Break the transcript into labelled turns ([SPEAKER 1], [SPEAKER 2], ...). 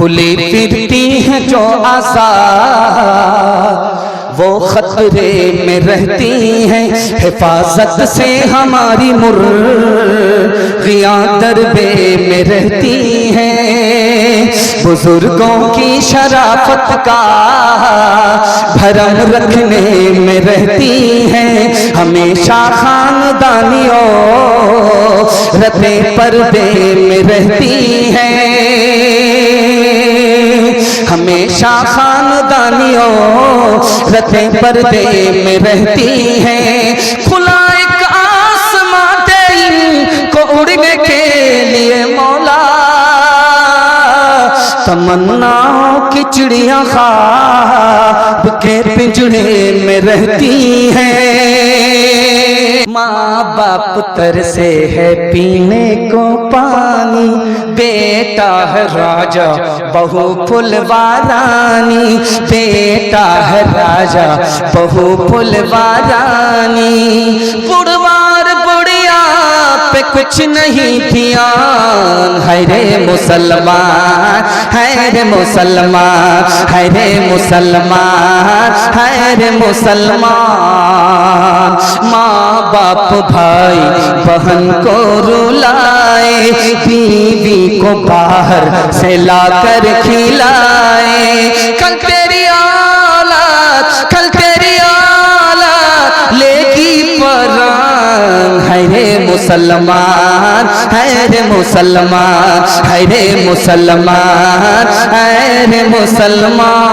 [SPEAKER 1] खुली फिरती हैं जो आज़ाद, वो खतरे में रहती हैं। हिफाजत से हमारी मुर्गियां दरबे में रहती हैं। बुजुर्गों की शराफत का भरम रखने में रहती हैं। हमेशा खानदानियों रते पर्दे में रहती हैं। हमेशा खानदानियों रते पर्दे में रहती हैं। खुला एक आसमां दे इनको उड़ने के लिए मौला, तमन्नाओं की चिड़िया ख्वाब के पिंजरे में रहती हैं। माँ बाप तरसे है पीने को पानी, बेटा है राजा बहू फुलवारानी, बेटा है राजा बहू फुलवारानी। बुढ़वार बुढ़िया पे कुछ नहीं ध्यान, है रे मुसलमान, है रे मुसलमान, है रे मुसलमान, है रे मुसलमान। माँ बाप भाई बहन को रुलाए, बीवी को बाहर से लाकर खिलाए। कल तेरी औलाद, कल तेरी औलाद लेगी परान, है रे मुसलमान, है रे मुसलमान, है रे मुसलमान, है रे मुसलमान।